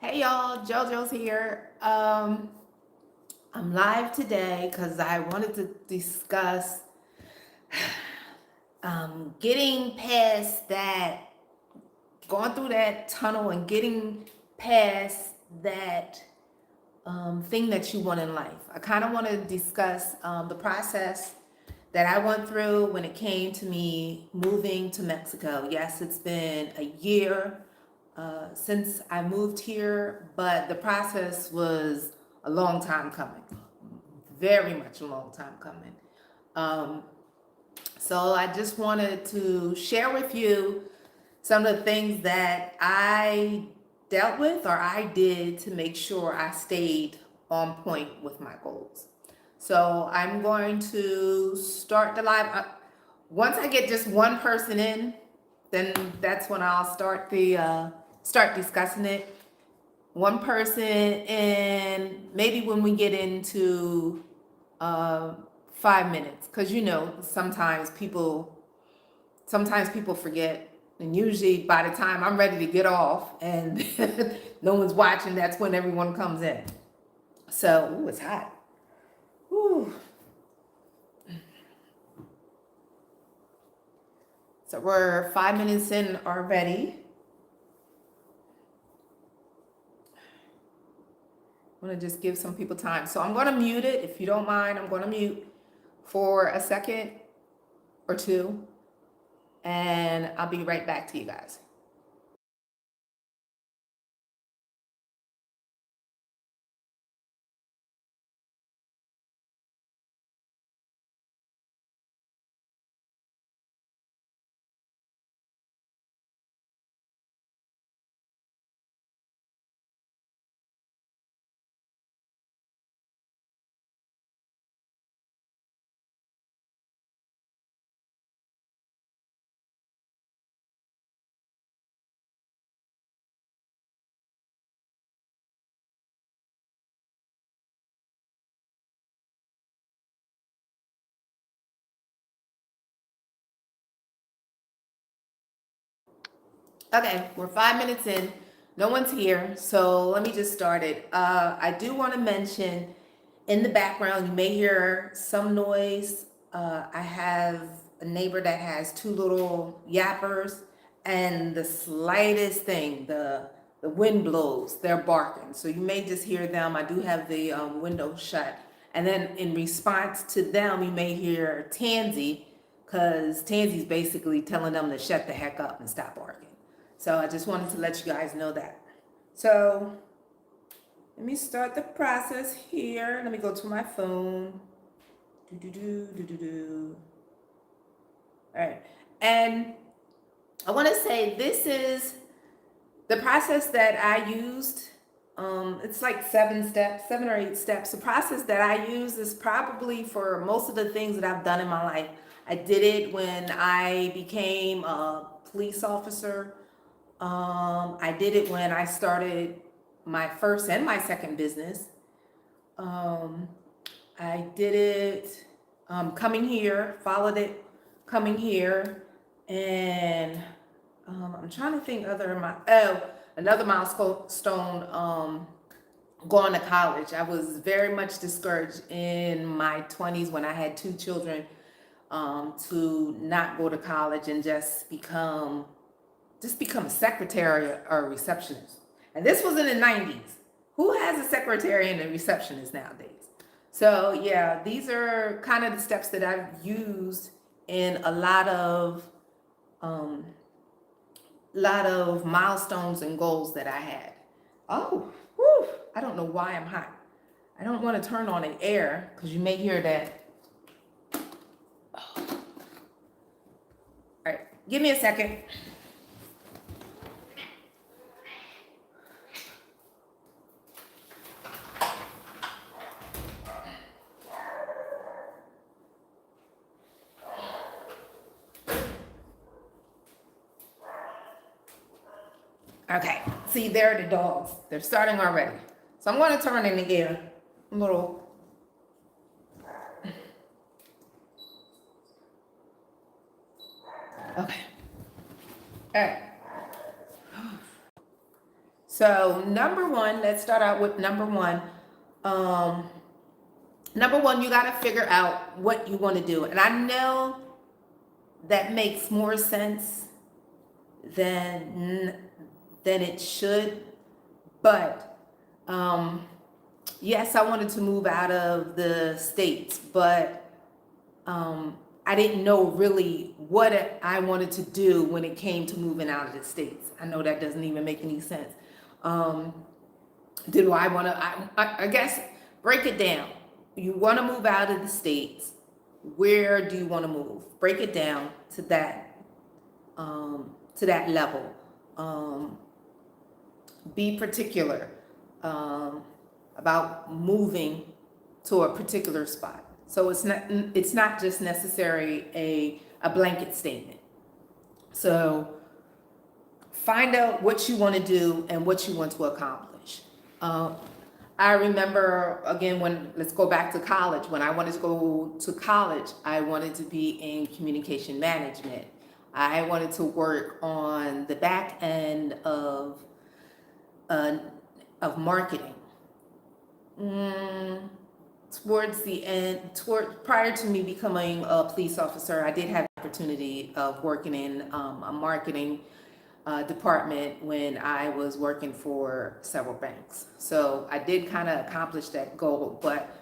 Hey y'all, JoJo's here. I'm live today because I wanted to discuss getting past that, going through that tunnel and getting past that thing that you want in life. I kind of want to discuss the process that I went through when it came to me moving to Mexico. Yes, it's been a year since I moved here, but the process was a long time coming, very much a long time coming. Um, so I just wanted to share with you some of the things that I dealt with or I did to make sure I stayed on point with my goals. So I'm going to start the live. Once I get just one person in, then that's when I'll start discussing it. One person, and maybe when we get into uh, 5 minutes, because sometimes people forget, and usually by the time I'm ready to get off and no one's watching, that's when everyone comes in. So, ooh, it's hot. Ooh. So we're 5 minutes in already. I'm gonna just give some people time. So I'm gonna mute it. If you don't mind, I'm gonna mute for a second or two, and I'll be right back to you guys. Okay, we're 5 minutes in. No one's here, so let me just start it. I do want to mention in the background, you may hear some noise. I have a neighbor that has two little yappers, and the slightest thing, the wind blows, they're barking. So you may just hear them. I do have the window shut. And then in response to them, you may hear Tanzy, because Tanzy's basically telling them to shut the heck up and stop barking. So I just wanted to let you guys know that. So let me start the process here. Let me go to my phone. Do do do do do do. All right, and I want to say this is the process that I used. It's like 7 steps, 7 or 8 steps. The process that I use is probably for most of the things that I've done in my life. I did it when I became a police officer. I did it when I started my first and my second business. Um, I did it coming here, followed it coming here, and I'm trying to think another milestone. Going to college. I was very much discouraged in my 20s when I had two children to not go to college and just become a secretary or a receptionist. And this was in the 90s. Who has a secretary and a receptionist nowadays? So yeah, these are kind of the steps that I've used in um, lot of milestones and goals that I had. Oh, whew, I don't know why I'm hot. I don't want to turn on an air because you may hear that. All right, give me a second. Okay, see, there are the dogs. They're starting already. So I'm going to turn in the air a little. Okay. All right. So number one, let's start out with number one. Um, Number one, you got to figure out what you want to do. And I know that makes more sense than it should, but yes, I wanted to move out of the States, but I didn't know really what I wanted to do when it came to moving out of the States. I know that doesn't even make any sense. Do I want to, I guess, break it down. You want to move out of the States. Where do you want to move? Break it down to that level. Be particular about moving to a particular spot. So it's not just necessary a blanket statement. So find out what you want to do and what you want to accomplish. I remember, again, let's go back to college. When I wanted to go to college, I wanted to be in communication management. I wanted to work on the back end of marketing. Towards the end, prior to me becoming a police officer, I did have the opportunity of working in a marketing department when I was working for several banks. So I did kind of accomplish that goal. But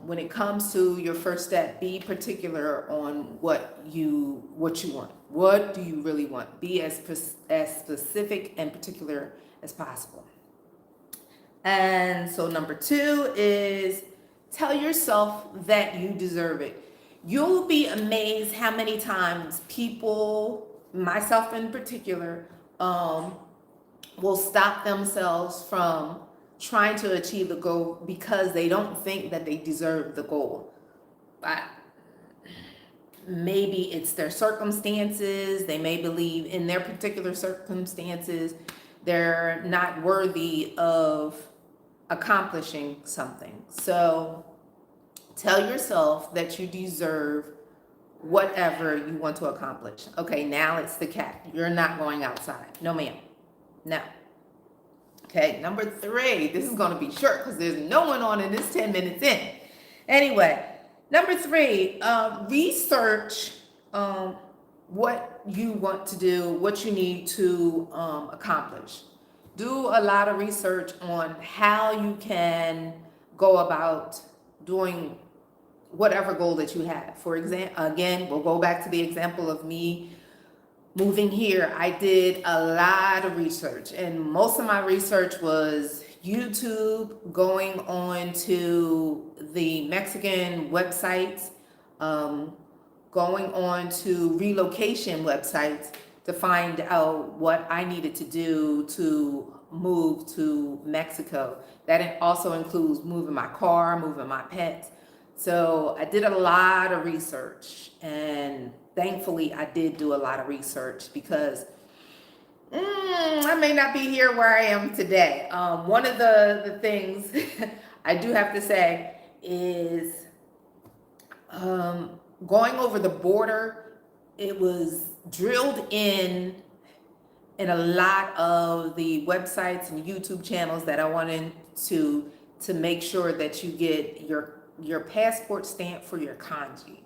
when it comes to your first step, be particular on what you want. What do you really want? Be as specific and particular as possible. And so number two is tell yourself that you deserve it. You'll be amazed how many times people, myself in particular, will stop themselves from trying to achieve the goal because they don't think that they deserve the goal. Maybe it's their circumstances. They may believe in their particular circumstances they're not worthy of accomplishing something. So tell yourself that you deserve whatever you want to accomplish. Okay, now it's the cat. You're not going outside. No, ma'am. No. Okay, number three. This is going to be short because there's no one on in this 10 minutes in. Anyway, number three, research what you want to do, what you need to accomplish. Do a lot of research on how you can go about doing whatever goal that you have. For example, again, we'll go back to the example of me moving here. I did a lot of research, and most of my research was YouTube, going on to the Mexican websites, going on to relocation websites to find out what I needed to do to move to Mexico. That also includes moving my car, moving my pets. So I did a lot of research, and thankfully I did do a lot of research because I may not be here where I am today. One of the things I do have to say is going over the border, it was drilled in a lot of the websites and YouTube channels that I wanted to make sure that you get your passport stamp for your kanji.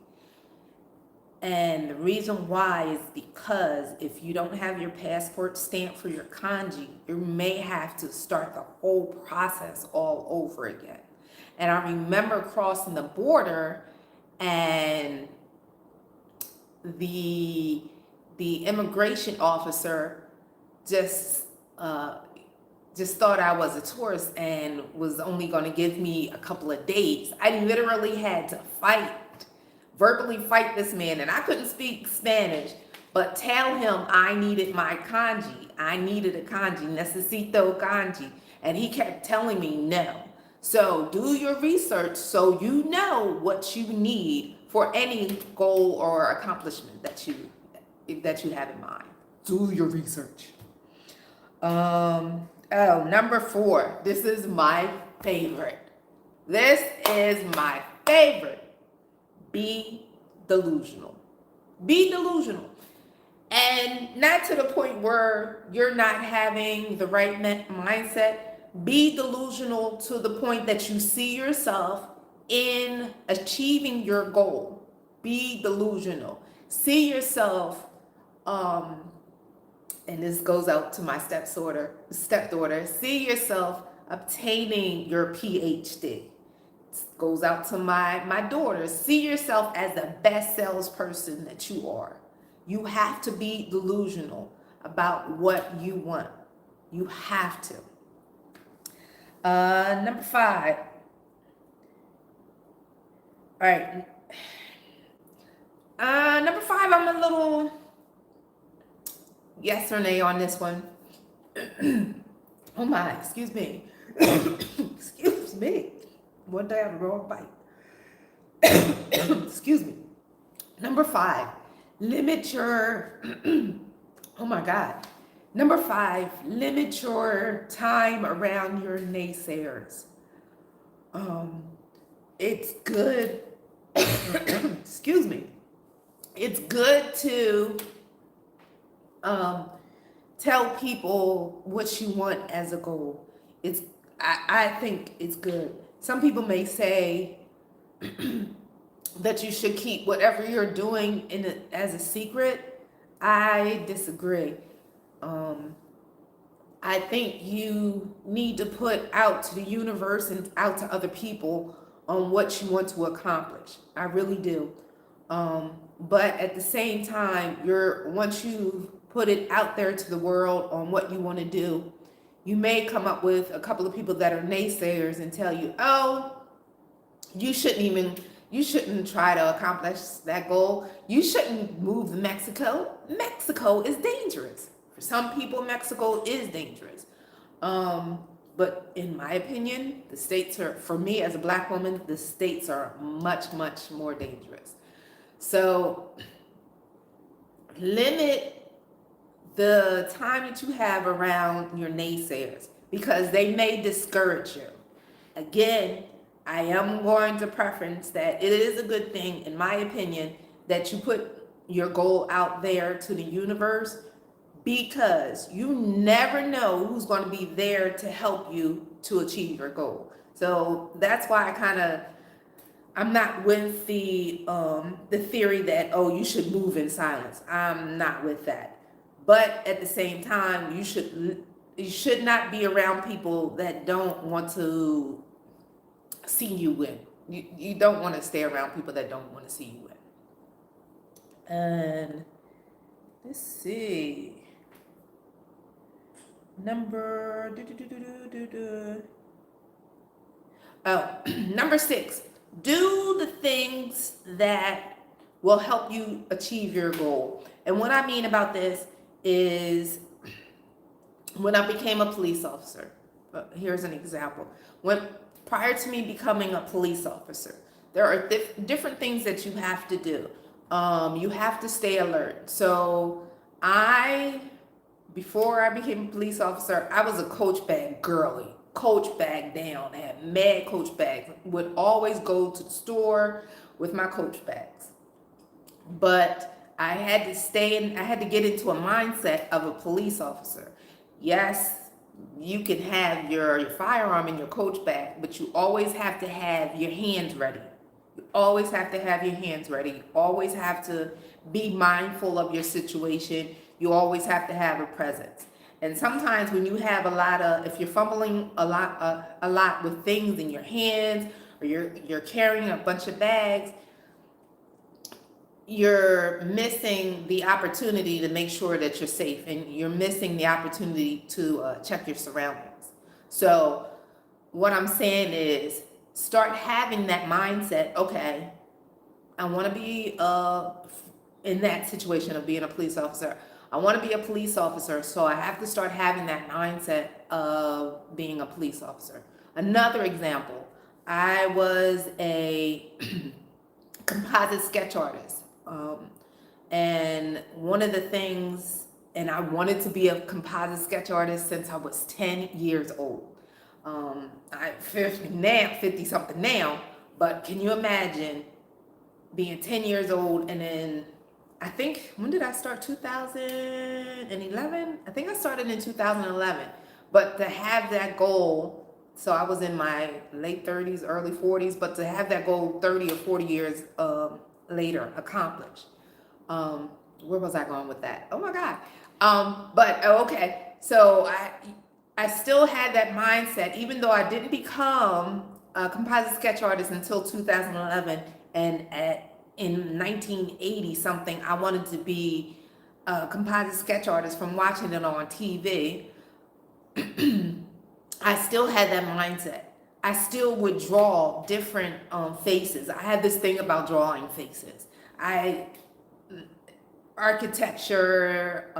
And the reason why is because if you don't have your passport stamp for your kanji, you may have to start the whole process all over again. And I remember crossing the border, and the immigration officer just thought I was a tourist and was only going to give me a couple of days. I literally had to verbally fight this man, and I couldn't speak Spanish, but tell him I needed my kanji. I needed a kanji, necesito kanji. And he kept telling me no. So do your research so you know what you need for any goal or accomplishment that you have in mind. Do your research. Number four. This is my favorite. Be delusional. Be delusional. And not to the point where you're not having the right mindset. Be delusional to the point that you see yourself in achieving your goal. Be delusional. See yourself, and this goes out to my stepdaughter. See yourself obtaining your PhD. Goes out to my daughter. See yourself as the best salesperson that you are. You have to be delusional about what you want. You have to. Number 5. All right. Number 5, I'm a little yes or nay on this one. Oh my, excuse me. Excuse me. One day I had a wrong bite. Excuse me. Number 5, limit your, oh my God. Number 5, limit your time around your naysayers. It's good, excuse me. It's good to tell people what you want as a goal. I think it's good. Some people may say that you should keep whatever you're doing as a secret. I disagree. I think you need to put out to the universe and out to other people on what you want to accomplish. I really do. But at the same time, once you put it out there to the world on what you want to do, you may come up with a couple of people that are naysayers and tell you, oh, you shouldn't try to accomplish that goal. You shouldn't move to Mexico. Mexico is dangerous. For some people, Mexico is dangerous. But in my opinion, the states are, for me as a Black woman, the states are much, much more dangerous. So limit the time that you have around your naysayers because they may discourage you. Again, I am going to preference that it is a good thing, in my opinion, that you put your goal out there to the universe because you never know who's going to be there to help you to achieve your goal. So that's why I'm not with the theory that, oh, you should move in silence. I'm not with that. But at the same time, you should not be around people that don't want to see you win. You don't want to stay around people that don't want to see you win. And let's see. Number 6. Do the things that will help you achieve your goal. And what I mean about this is when I became a police officer. Here's an example. Prior to me becoming a police officer, there are different things that you have to do. You have to stay alert. So before I became a police officer, I was a Coach bag girly. Coach bag down. I had mad Coach bags. Would always go to the store with my Coach bags. But I had to get into a mindset of a police officer. Yes, you can have your firearm in your Coach bag, but you always have to have your hands ready. You always have to have your hands ready. You always have to be mindful of your situation. You always have to have a presence. And sometimes when you have if you're fumbling a lot with things in your hands, or you're carrying a bunch of bags, you're missing the opportunity to make sure that you're safe, and you're missing the opportunity to check your surroundings. So what I'm saying is start having that mindset. Okay, I want to be in that situation of being a police officer. I want to be a police officer, so I have to start having that mindset of being a police officer. Another example, I was a composite sketch artist. And one of the things, and I wanted to be a composite sketch artist since I was 10 years old. I'm 50 something now, but can you imagine being 10 years old and then I think, when did I start? 2011? I think I started in 2011. But to have that goal, so I was in my late 30s, early 40s, but to have that goal 30 or 40 years later accomplished. Where was I going with that? Oh my God. Okay. So I still had that mindset, even though I didn't become a composite sketch artist until 2011. And in 1980 something, I wanted to be a composite sketch artist from watching it on TV. I still had that mindset. I still would draw different faces. I had this thing about drawing faces. I architecture,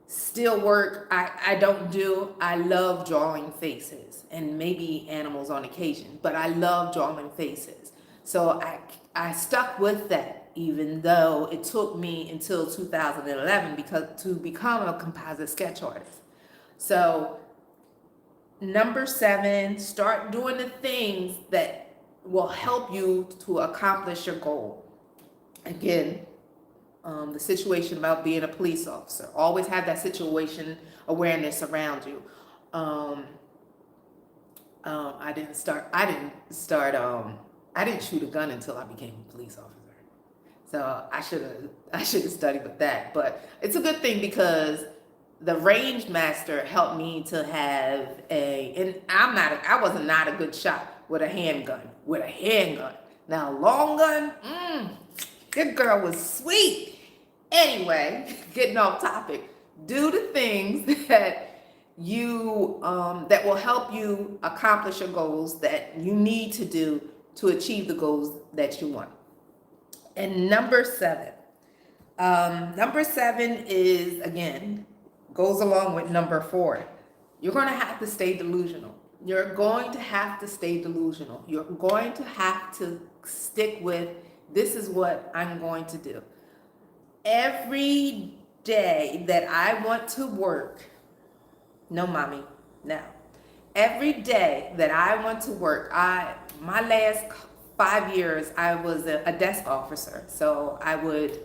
still work, I don't do. I love drawing faces and maybe animals on occasion, but I love drawing faces. So I stuck with that, even though it took me until 2011 to become a composite sketch artist. So number 7, start doing the things that will help you to accomplish your goal. Again, the situation about being a police officer. Always have that situation awareness around you. I didn't shoot a gun until I became a police officer. So I should have studied with that. But it's a good thing because the range master helped me to have and I was not a good shot with a handgun. Now a long gun, good girl was sweet. Anyway, getting off topic. Do the things that you that will help you accomplish your goals that you need to do to achieve the goals that you want. And number 7. Number 7 is, again, goes along with number 4. You're going to have to stay delusional. You're going to have to stay delusional. You're going to have to stick with, this is what I'm going to do. Every day that I want to work, no mommy, no. Every day that I want to work, my last 5 years, I was a desk officer. So I would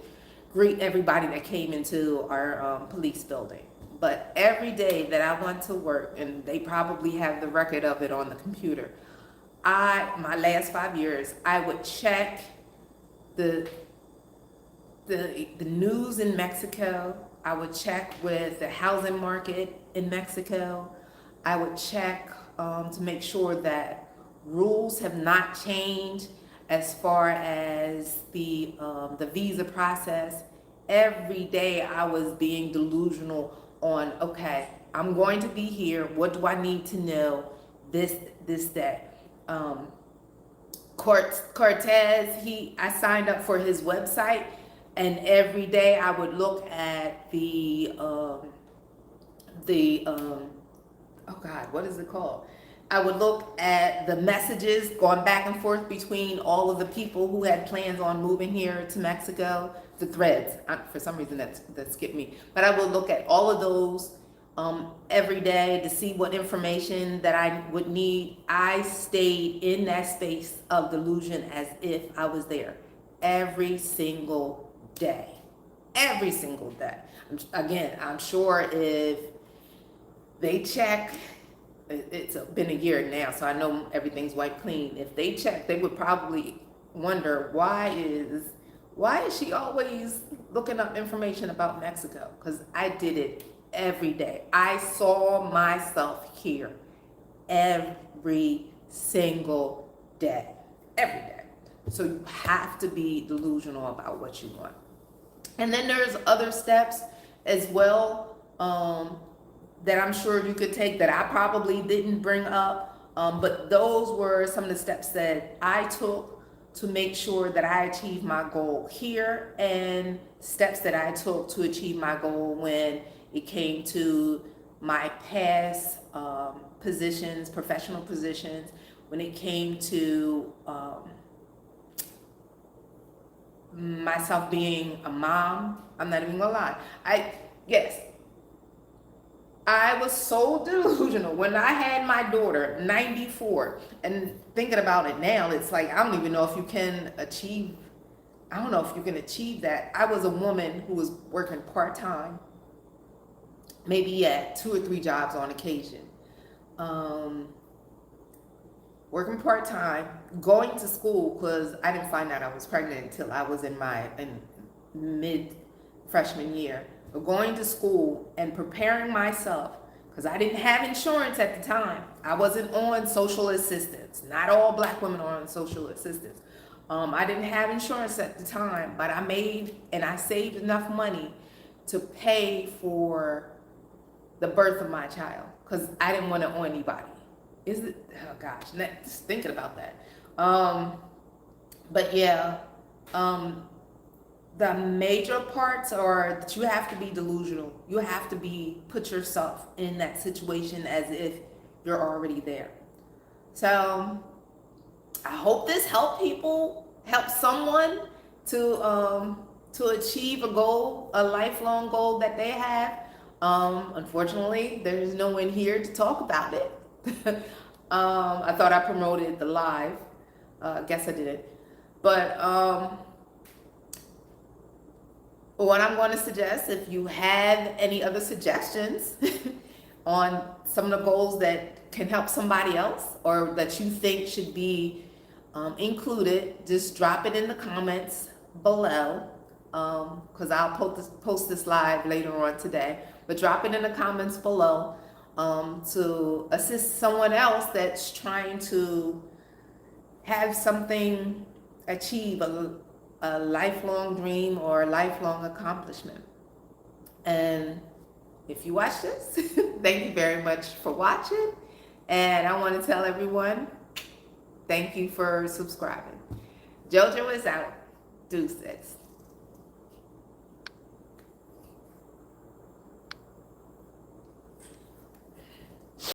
greet everybody that came into our police building. But every day that I want to work, and they probably have the record of it on the computer, my last 5 years, I would check the news in Mexico. I would check with the housing market in Mexico. I would check to make sure that rules have not changed as far as the visa process. Every day I was being delusional on, okay, I'm going to be here. What do I need to know? This, that. Cortez, I signed up for his website, and every day I would look at oh God, what is it called? I would look at the messages going back and forth between all of the people who had plans on moving here to Mexico, the threads. For some reason that skipped me. But I would look at all of those every day to see what information that I would need. I stayed in that space of delusion as if I was there every single day. Every single day. Again, I'm sure if they check, it's been a year now, so I know everything's wiped clean. If they check, they would probably wonder, why is she always looking up information about Mexico? Because I did it every day. I saw myself here every single day. Every day. So you have to be delusional about what you want. And then there's other steps as well that I'm sure you could take that I probably didn't bring up. But those were some of the steps that I took to make sure that I achieved my goal here, and steps that I took to achieve my goal when it came to my past positions, professional positions, when it came to myself being a mom. I'm not even gonna lie. I was so delusional when I had my daughter, 94, and thinking about it now, it's like, I don't even know if you can achieve I don't know if you can achieve that. I was a woman who was working part-time, maybe at 2 or 3 jobs on occasion. Um, Working part-time, going to school, because I didn't find out I was pregnant until I was in mid freshman year. But going to school and preparing myself, because I didn't have insurance at the time. I wasn't on social assistance. Not all black women are on social assistance. I didn't have insurance at the time, but I made and I saved enough money to pay for the birth of my child, because I didn't want to owe anybody. Is it? Oh gosh, just thinking about that. But yeah, the major parts are that you have to be delusional. You have to put yourself in that situation as if you're already there. So I hope this helped someone to achieve a goal, a lifelong goal that they have. Unfortunately, there's no one here to talk about it. I thought I promoted the live. Guess I didn't. But what I'm going to suggest, if you have any other suggestions on some of the goals that can help somebody else or that you think should be included, just drop it in the comments below, because I'll post this live later on today. But drop it in the comments below to assist someone else that's trying to have something achieve, a lifelong dream or a lifelong accomplishment. And if you watch this, thank you very much for watching. And I want to tell everyone, thank you for subscribing. JoJo is out. Deuces.